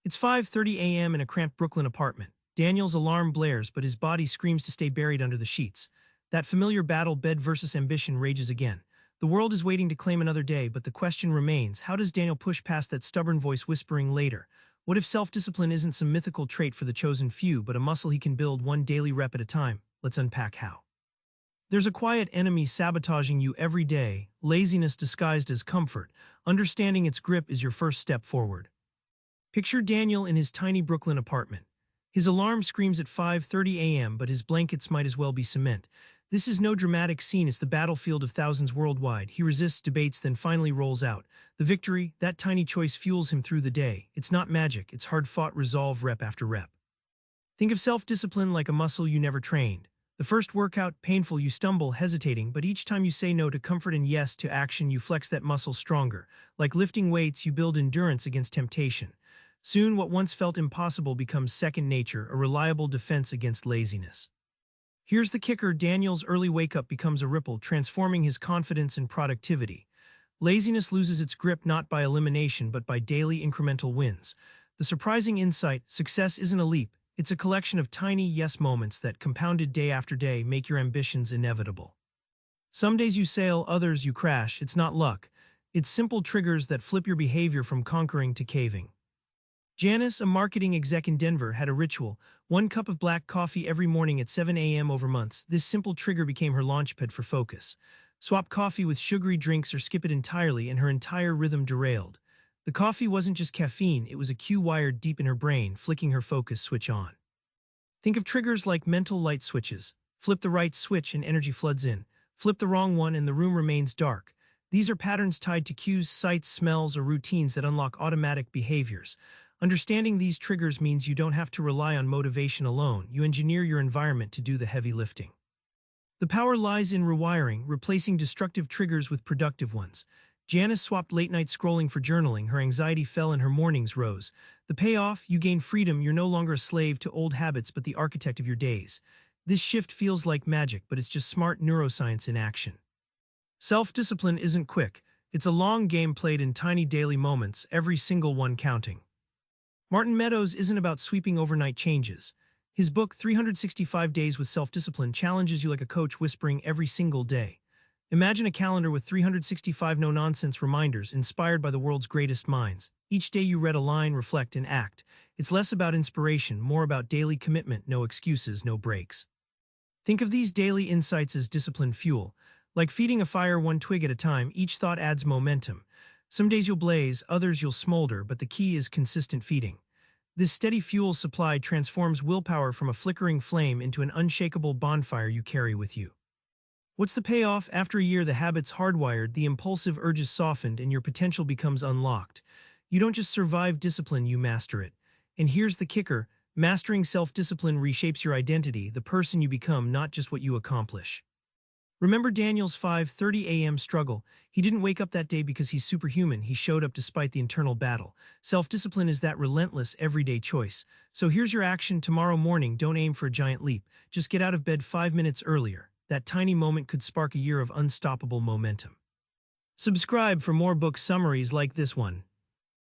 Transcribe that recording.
It's 5:30 a.m. in a cramped Brooklyn apartment. Daniel's alarm blares, but his body screams to stay buried under the sheets. That familiar battle, bed versus ambition, rages again. The world is waiting to claim another day, but the question remains, how does Daniel push past that stubborn voice whispering later? What if self-discipline isn't some mythical trait for the chosen few, but a muscle he can build one daily rep at a time? Let's unpack how. There's a quiet enemy sabotaging you every day, laziness disguised as comfort. Understanding its grip is your first step forward. Picture Daniel in his tiny Brooklyn apartment. His alarm screams at 5:30 a.m., but his blankets might as well be cement. This is no dramatic scene, it's the battlefield of thousands worldwide. He resists, debates, then finally rolls out. The victory, that tiny choice fuels him through the day. It's not magic, it's hard-fought resolve, rep after rep. Think of self-discipline like a muscle you never trained. The first workout, painful, you stumble, hesitating, but each time you say no to comfort and yes to action, you flex that muscle stronger. Like lifting weights, you build endurance against temptation. Soon, what once felt impossible becomes second nature, a reliable defense against laziness. Here's the kicker, Daniel's early wake-up becomes a ripple, transforming his confidence and productivity. Laziness loses its grip not by elimination but by daily incremental wins. The surprising insight, success isn't a leap, it's a collection of tiny yes moments that, compounded day after day, make your ambitions inevitable. Some days you sail, others you crash. It's not luck. It's simple triggers that flip your behavior from conquering to caving. Janice, a marketing exec in Denver, had a ritual: 1 cup of black coffee every morning at 7 a.m. over months. This simple trigger became her launchpad for focus. Swap coffee with sugary drinks or skip it entirely, and her entire rhythm derailed. The coffee wasn't just caffeine, it was a cue wired deep in her brain, flicking her focus switch on. Think of triggers like mental light switches. Flip the right switch and energy floods in. Flip the wrong one and the room remains dark. These are patterns tied to cues, sights, smells, or routines that unlock automatic behaviors. Understanding these triggers means you don't have to rely on motivation alone, you engineer your environment to do the heavy lifting. The power lies in rewiring, replacing destructive triggers with productive ones. Janice swapped late-night scrolling for journaling, her anxiety fell and her mornings rose. The payoff, you gain freedom, you're no longer a slave to old habits but the architect of your days. This shift feels like magic, but it's just smart neuroscience in action. Self-discipline isn't quick, it's a long game played in tiny daily moments, every single one counting. Martin Meadows isn't about sweeping overnight changes. His book, 365 Days with Self-Discipline, challenges you like a coach whispering every single day. Imagine a calendar with 365 no-nonsense reminders inspired by the world's greatest minds. Each day you read a line, reflect, and act. It's less about inspiration, more about daily commitment, no excuses, no breaks. Think of these daily insights as discipline fuel. Like feeding a fire one twig at a time, each thought adds momentum. Some days you'll blaze, others you'll smolder, but the key is consistent feeding. This steady fuel supply transforms willpower from a flickering flame into an unshakable bonfire you carry with you. What's the payoff? After a year, the habit's hardwired, the impulsive urges softened, and your potential becomes unlocked. You don't just survive discipline, you master it. And here's the kicker, mastering self-discipline reshapes your identity, the person you become, not just what you accomplish. Remember Daniel's 5:30 a.m. struggle. He didn't wake up that day because he's superhuman, he showed up despite the internal battle. Self-discipline is that relentless, everyday choice. So here's your action tomorrow morning, don't aim for a giant leap. Just get out of bed 5 minutes earlier. That tiny moment could spark a year of unstoppable momentum. Subscribe for more book summaries like this one.